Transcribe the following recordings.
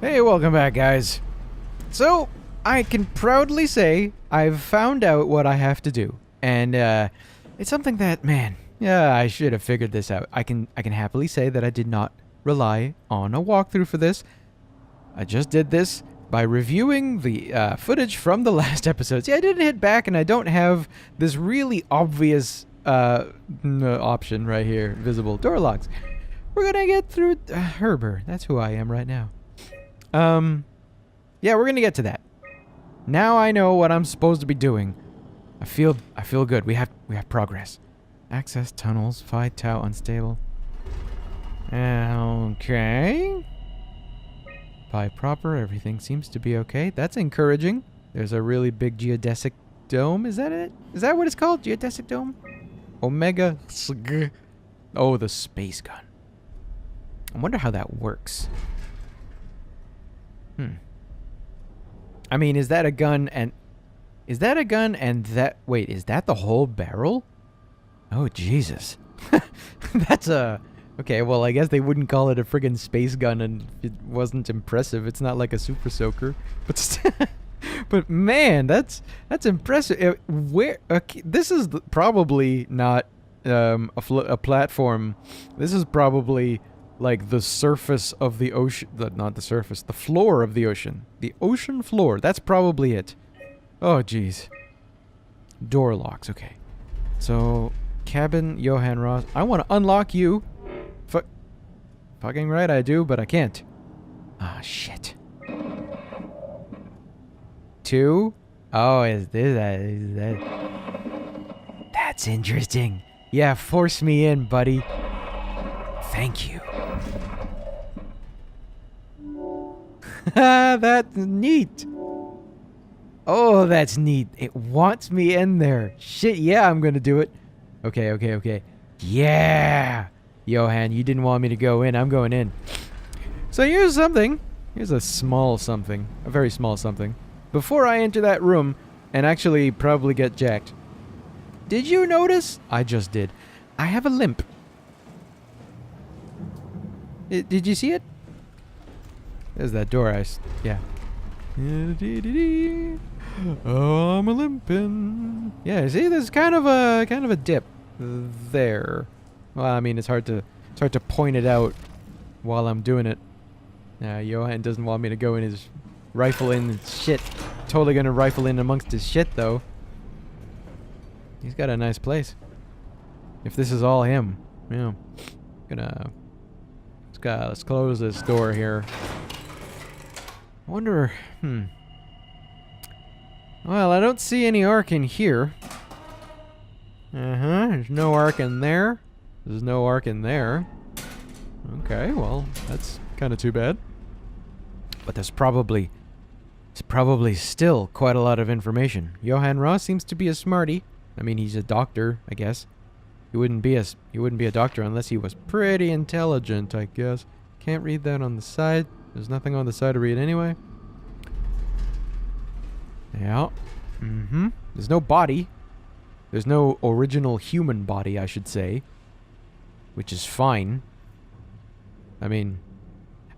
Hey, welcome back, guys. So, I can proudly say I've found out what I have to do. And, it's something that, man, yeah, I should have figured this out. I can happily say that I did not rely on a walkthrough for this. I just did this by reviewing the footage from the last episode. See, I didn't hit back, and I don't have this really obvious option right here, visible door locks. We're gonna get through Herber. That's who I am right now. Yeah, we're gonna get to that. Now I know what I'm supposed to be doing. I feel good. We have progress. Access tunnels, Phi Tau unstable. Okay. Phi proper, everything seems to be okay. That's encouraging. There's a really big geodesic dome. Is that it? Is that what it's called? Geodesic dome? Omega. Oh, the space gun. I wonder how that works. I mean, is that a gun and... Is that a gun and that... Wait, is that the whole barrel? Oh, Jesus. That's a... Okay, well, I guess they wouldn't call it a friggin' space gun and it wasn't impressive. It's not like a super soaker. But but man, that's impressive. Where... Okay, this is probably not a platform. This is probably... like the surface of the ocean, not the surface, the floor of the ocean. The ocean floor, that's probably it. Oh, jeez. Door locks, okay. So, cabin, Johann Ross. I want to unlock you. Fucking right I do, but I can't. Ah, shit. 2? Oh, is that... That's interesting. Yeah, force me in, buddy. Thank you. That's neat. Oh, that's neat. It wants me in there. Shit, yeah, I'm gonna do it. Okay. Yeah! Johann, you didn't want me to go in. I'm going in. So here's something. Here's a small something. A very small something. Before I enter that room and actually probably get jacked. Did you notice? I just did. I have a limp. Did you see it? There's that door. Yeah. Oh, I'm a limping. Yeah, see, there's kind of a dip there. Well, I mean, it's hard to point it out while I'm doing it. Johann doesn't want me to go in his rifle in his shit. Totally gonna rifle in amongst his shit though. He's got a nice place. If this is all him, yeah. Let's close this door here. I wonder, Well, I don't see any arc in here. There's no arc in there. There's no arc in there. Okay, well, that's kind of too bad. But there's probably still quite a lot of information. Johann Ross seems to be a smarty. I mean, he's a doctor, I guess. He wouldn't be a doctor unless he was pretty intelligent, I guess. Can't read that on the side. There's nothing on the side to read anyway. Yeah. There's no body. There's no original human body, I should say. Which is fine. I mean,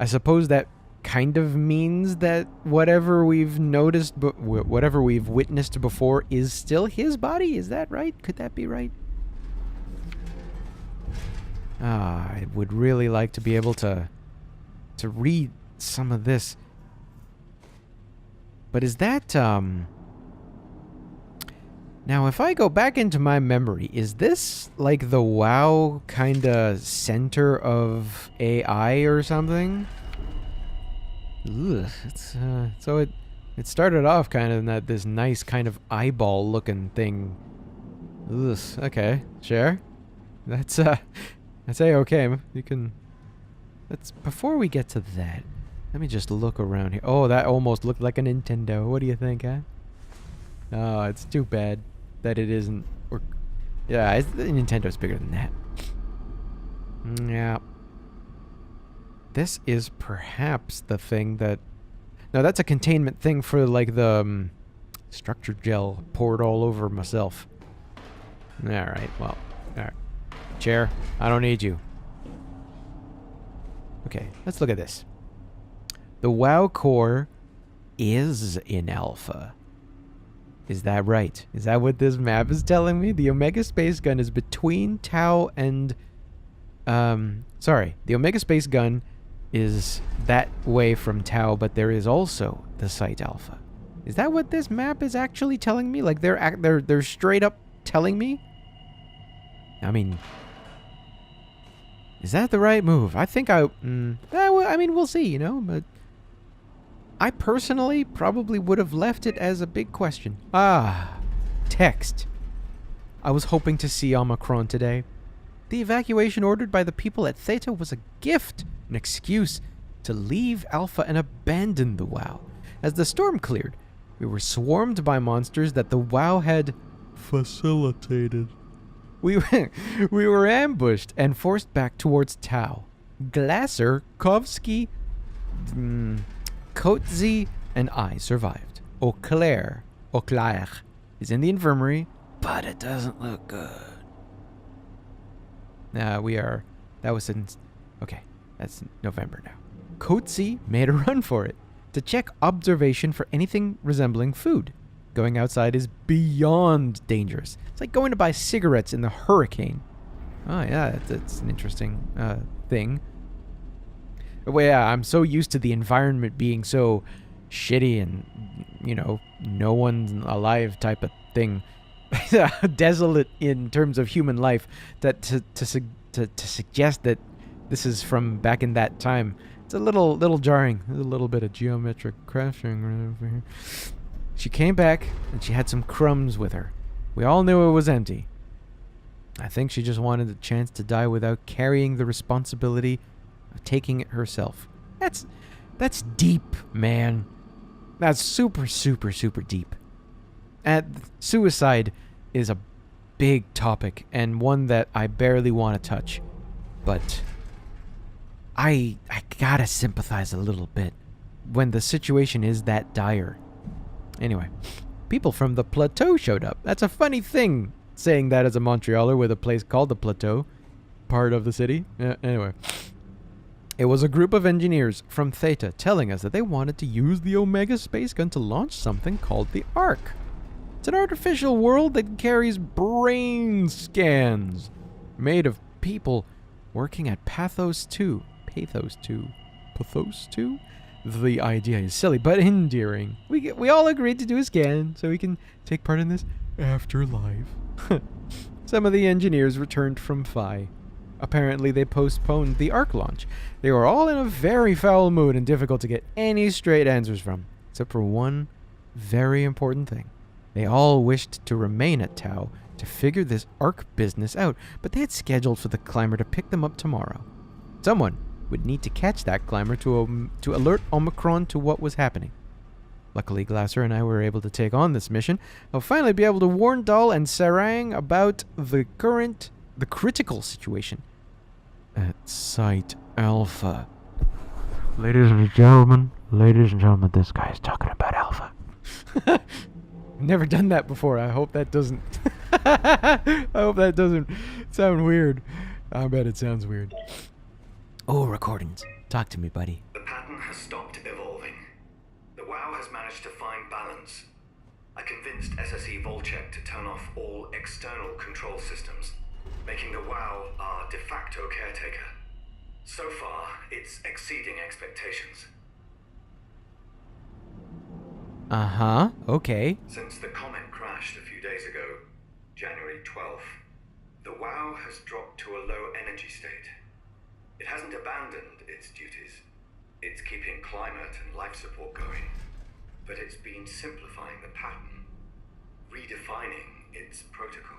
I suppose that kind of means that whatever we've noticed, whatever we've witnessed before is still his body? Is that right? Could that be right? I would really like to be able to read some of this. But is that, Now, if I go back into my memory, is this like the WoW kinda center of AI or something? Ugh, so it started off kind of in this nice kind of eyeball looking thing. Ugh, okay, sure. That's A-okay. You can... before we get to that, let me just look around here. Oh, that almost looked like a Nintendo. What do you think, huh? Oh, it's too bad that it isn't... yeah, Nintendo's bigger than that. Yeah. This is perhaps the thing that... No, that's a containment thing for, like, the structure gel poured all over myself. Alright, well, alright. Chair, I don't need you. Okay, let's look at this. The WoW core is in alpha. Is that right? Is that what this map is telling me? The Omega Space Gun is between Tau and... sorry. The Omega Space Gun is that way from Tau, but there is also the Site Alpha. Is that what this map is actually telling me? Like, they're straight up telling me? I mean... Is that the right move? I think I mean, we'll see, you know, but... I personally probably would have left it as a big question. Text. I was hoping to see Omicron today. The evacuation ordered by the people at Theta was a gift, an excuse to leave Alpha and abandon the WoW. As the storm cleared, we were swarmed by monsters that the WoW had facilitated. We were ambushed and forced back towards Tau. Glasser, Kovsky, Kotze, and I survived. Auclair is in the infirmary, but it doesn't look good. Okay, that's November now. Kotze made a run for it to check observation for anything resembling food. Going outside is beyond dangerous. It's like going to buy cigarettes in the hurricane. Oh yeah, that's an interesting thing. Well, yeah, I'm so used to the environment being so shitty and, you know, no one's alive type of thing. Desolate in terms of human life, that to suggest that this is from back in that time, it's a little jarring. There's a little bit of geometric crashing right over here. She came back and she had some crumbs with her. We all knew it was empty. I think she just wanted a chance to die without carrying the responsibility of taking it herself. That's deep, man. That's super, super, super deep. And suicide is a big topic and one that I barely want to touch. But I gotta sympathize a little bit when the situation is that dire. Anyway, people from the Plateau showed up. That's a funny thing, saying that as a Montrealer with a place called the Plateau, part of the city. Anyway, it was a group of engineers from Theta telling us that they wanted to use the Omega Space Gun to launch something called the Ark. It's an artificial world that carries brain scans made of people working at Pathos 2. Pathos 2? The idea is silly, but endearing. We all agreed to do a scan so we can take part in this afterlife. Some of the engineers returned from Phi. Apparently they postponed the Ark launch. They were all in a very foul mood and difficult to get any straight answers from, except for one very important thing. They all wished to remain at Tau to figure this Ark business out, but they had scheduled for the climber to pick them up tomorrow. Someone would need to catch that climber to alert Omicron to what was happening. Luckily, Glasser and I were able to take on this mission. I'll finally be able to warn Dahl and Sarang about the critical situation at Site Alpha. Ladies and gentlemen, this guy is talking about Alpha. Never done that before. I hope that doesn't sound weird. I bet it sounds weird. Oh, recordings. Talk to me, buddy. The pattern has stopped evolving. The WoW has managed to find balance. I convinced SSE Volcheck to turn off all external control systems, making the WoW our de facto caretaker. So far, it's exceeding expectations. Uh-huh, okay. Since the comet crashed a few days ago, January 12th, the WoW has dropped to a low energy state. It hasn't abandoned its duties. It's keeping climate and life support going, but it's been simplifying the pattern, redefining its protocol.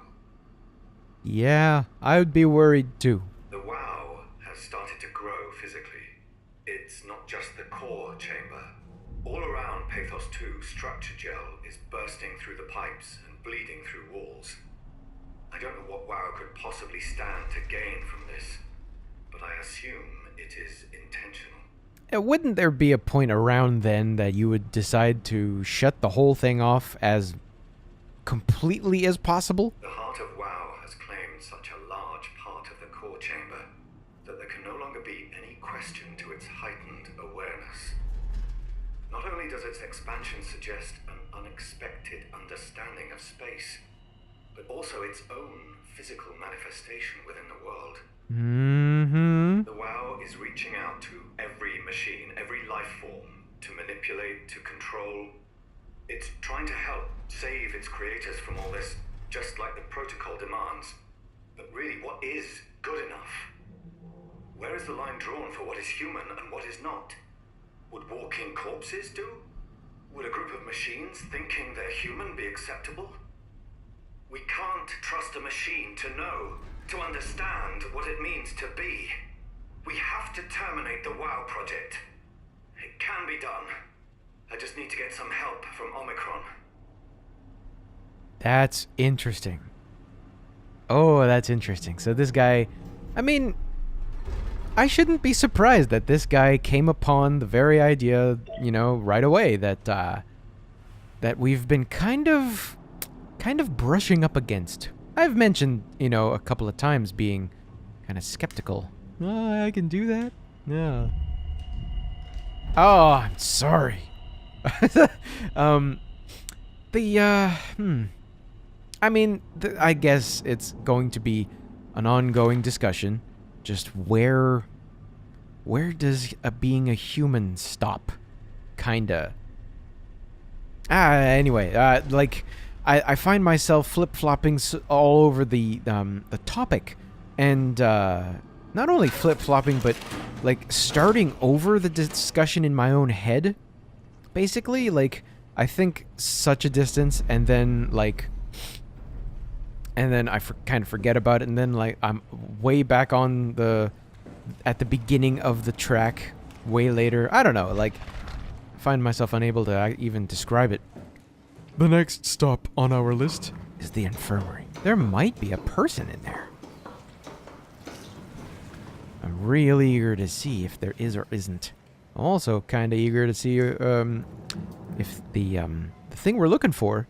Yeah, I would be worried too. The WoW has started to grow physically. It's not just the core chamber. All around Pathos 2, structure gel is bursting through the pipes and bleeding through walls. I don't know what WoW could possibly stand to gain from this, but I assume it is intentional. Wouldn't there be a point around then that you would decide to shut the whole thing off as completely as possible? The heart of WoW has claimed such a large part of the core chamber that there can no longer be any question to its heightened awareness. Not only does its expansion suggest an unexpected understanding of space, but also its own physical manifestation within the world. Mm-hmm. The WoW is reaching out to every machine, every life form, to manipulate, to control. It's trying to help save its creators from all this, just like the protocol demands. But really, what is good enough? Where is the line drawn for what is human and what is not? Would walking corpses do? Would a group of machines thinking they're human be acceptable? We can't trust a machine to know, to understand what it means to be. We have to terminate the WoW project. It can be done. I just need to get some help from Omicron. That's interesting. Oh, that's interesting. So this guy, I mean, I shouldn't be surprised that this guy came upon the very idea, you know, right away that that we've been kind of brushing up against. I've mentioned, you know, a couple of times being kind of skeptical. Oh, I can do that? Yeah. Oh, I'm sorry. I mean, I guess it's going to be an ongoing discussion. Just where does being a human stop? Kinda. Anyway, like, I find myself flip-flopping all over the topic, and not only flip-flopping, but like starting over the discussion in my own head. Basically, like, I think such a distance, and then I kind of forget about it, and then like I'm way back on at the beginning of the track, way later. I don't know, like, find myself unable to even describe it. The next stop on our list is the infirmary. There might be a person in there. I'm really eager to see if there is or isn't. I'm also kind of eager to see if the thing we're looking for,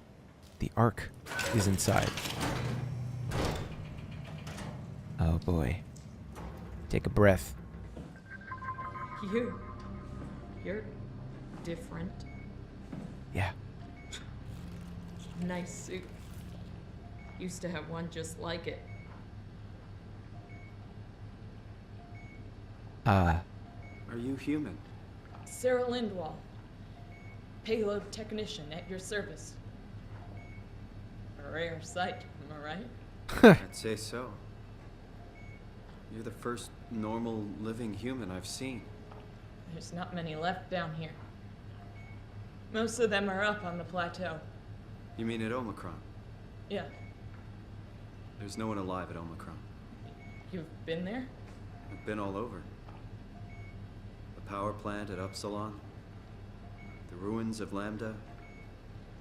the Ark, is inside. Oh boy. Take a breath. You're different. Yeah. Nice suit. Used to have one just like it. Are you human? Sarah Lindwall. Payload technician at your service. A rare sight, am I right? I'd say so. You're the first normal living human I've seen. There's not many left down here. Most of them are up on the plateau. You mean at Omicron? Yeah, There's no one alive at Omicron. you've been there? I've been all over. The power plant at Upsilon, the ruins of Lambda,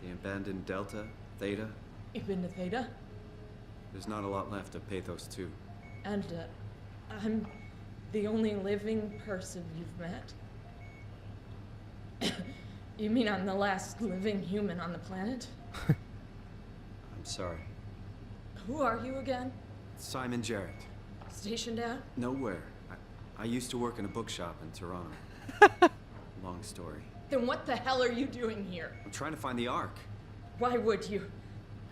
the abandoned Delta, Theta. You've been to Theta? There's not a lot left of Pathos 2. And, I'm the only living person you've met? You mean I'm the last living human on the planet? I'm sorry. Who are you again? Simon Jarrett. Stationed out? Nowhere. I used to work in a bookshop in Toronto. Long story. Then what the hell are you doing here? I'm trying to find the Ark. Why would you?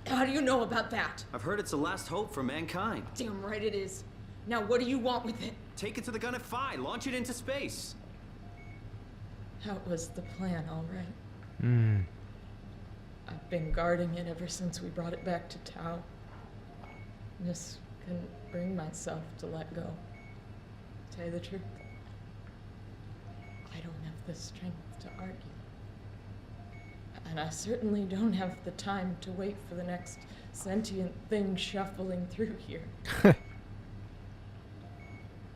How do you know about that? I've heard it's the last hope for mankind. Damn right it is. Now what do you want with it? Take it to the Gun at Phi. Launch it into space. That was the plan, all right. Hmm. I've been guarding it ever since we brought it back to Tau. Just couldn't bring myself to let go. To tell you the truth, I don't have the strength to argue. And I certainly don't have the time to wait for the next sentient thing shuffling through here. Go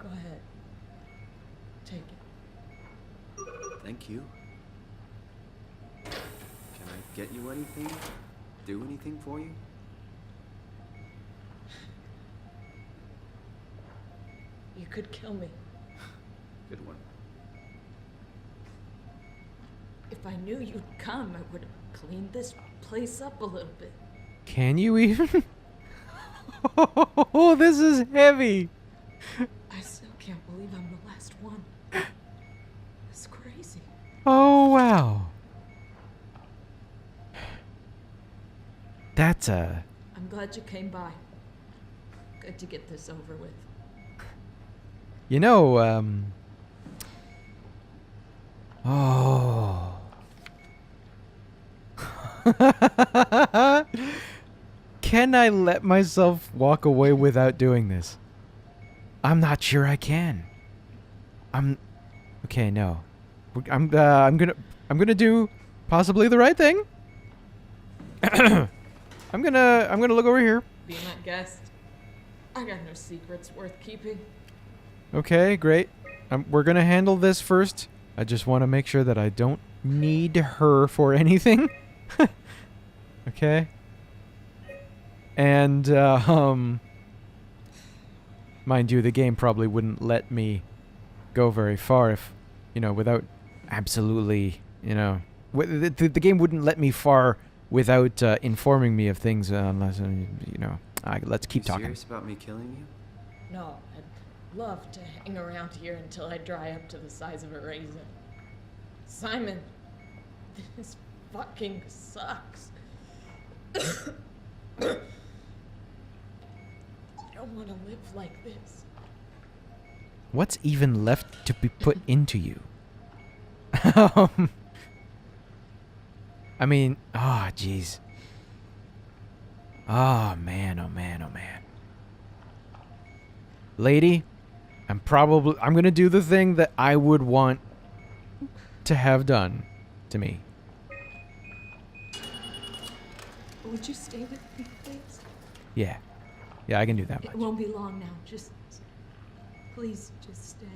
ahead. Take it. Thank you. Can I get you anything? Do anything for you? You could kill me. Good one. If I knew you'd come, I would have cleaned this place up a little bit. Can you even? Oh, this is heavy. I still can't believe I'm the last one. It's crazy. Oh, wow. That's a... I'm glad you came by. Good to get this over with. You know, Oh. Can I let myself walk away without doing this? I'm not sure I can. Okay, no. I'm gonna do possibly the right thing. I'm gonna look over here. Be my guest. I got no secrets worth keeping. Okay, great. We're gonna handle this first. I just want to make sure that I don't need her for anything. Okay. And mind you, the game probably wouldn't let me go very far if, without absolutely, the game wouldn't let me far without informing me of things unless, let's keep talking. Serious about me killing you? No, I'd love to hang around here until I dry up to the size of a raisin. Simon, this fucking sucks. I don't want to live like this. What's even left to be put into you? I mean, oh, jeez. Oh, man, oh, man, oh, man. Lady, I'm gonna do the thing that I would want to have done to me. Would you stay with me, please? Yeah. Yeah, I can do that It much. won't be long now. Please, just stay.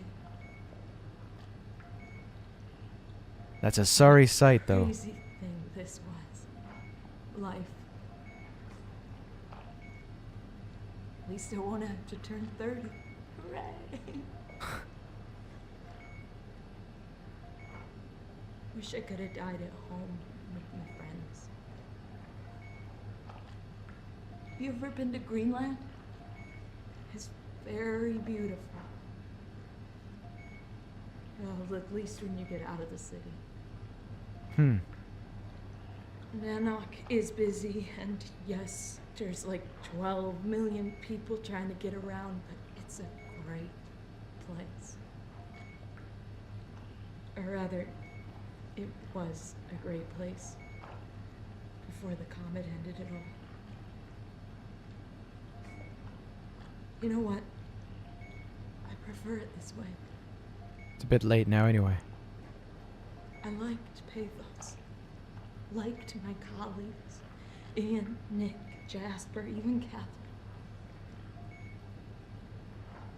That's a sorry sight, though. Crazy thing this was. Life. At least I won't have to turn 30. Hooray! Wish I could have died at home with my friends. Have you ever been to Greenland? It's very beautiful. Well, at least when you get out of the city. Nanook is busy, and yes, there's like 12 million people trying to get around, but it's a great place. Or rather, it was a great place before the comet ended it all. You know what? I prefer it this way. It's a bit late now, anyway. I liked Pathos. Liked my colleagues. Ian, Nick, Jasper, even Catherine.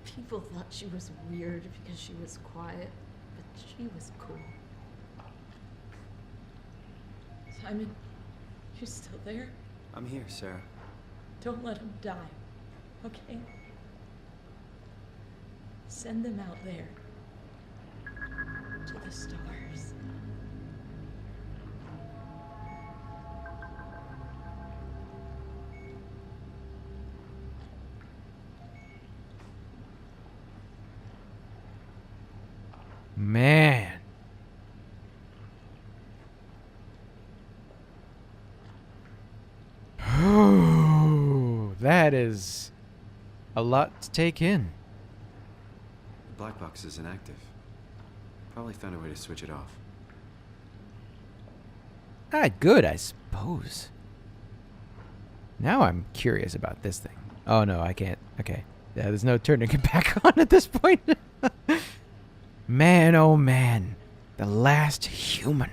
People thought she was weird because she was quiet, but she was cool. Simon, you still there? I'm here, Sarah. Don't let him die, okay? Send them out there. To the stars. Man. That is a lot to take in. The black box is inactive. Probably found a way to switch it off. Ah, good, I suppose. Now I'm curious about this thing. Oh, no, I can't. Okay. Yeah, there's no turning it back on at this point. Man, oh man. The last human.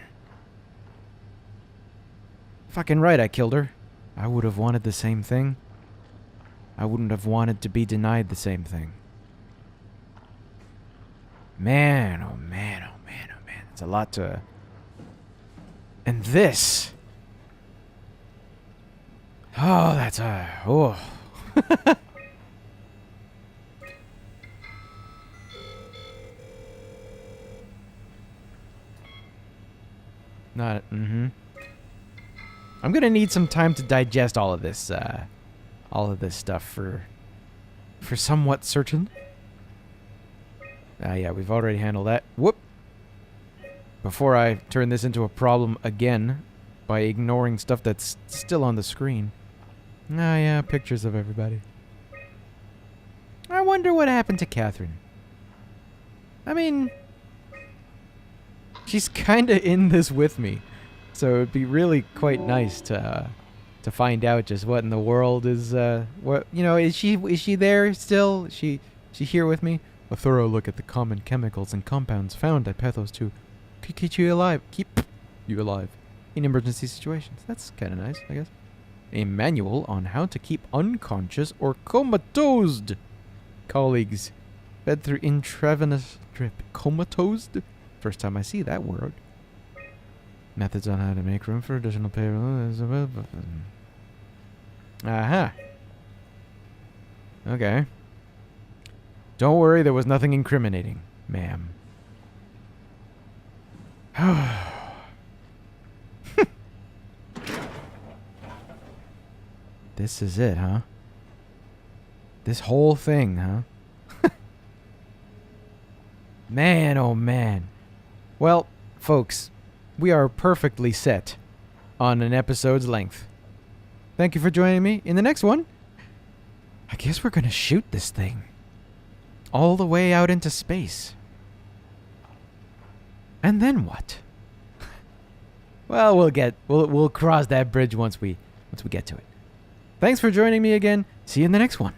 Fucking right, I killed her. I would have wanted the same thing. I wouldn't have wanted to be denied the same thing. Man, oh man, oh man, oh man. It's a lot to... And this... Oh, that's a... Oh. Not... I'm gonna need some time to digest all of this stuff for somewhat certain. Yeah, we've already handled that. Whoop. before I turn this into a problem again by ignoring stuff that's still on the screen. Ah, yeah, pictures of everybody. I wonder what happened to Catherine. I mean, she's kinda in this with me, so it'd be really quite nice to find out just what in the world is, what, you know, is she there still? Is she here with me? A thorough look at the common chemicals and compounds found at Pathos 2 could keep you alive. Keep you alive in emergency situations. That's kind of nice, I guess. A manual on how to keep unconscious or comatose colleagues fed through intravenous drip. Comatose? First time I see that word. Methods on how to make room for additional payroll. Aha. Okay. Don't worry, there was nothing incriminating, ma'am. This is it, huh? This whole thing, huh? Man, oh man. Well, folks, we are perfectly set on an episode's length. Thank you for joining me. In the next one, I guess we're gonna shoot this thing all the way out into space. And then what? Well, we'll cross that bridge once we get to it. Thanks for joining me again. See you in the next one.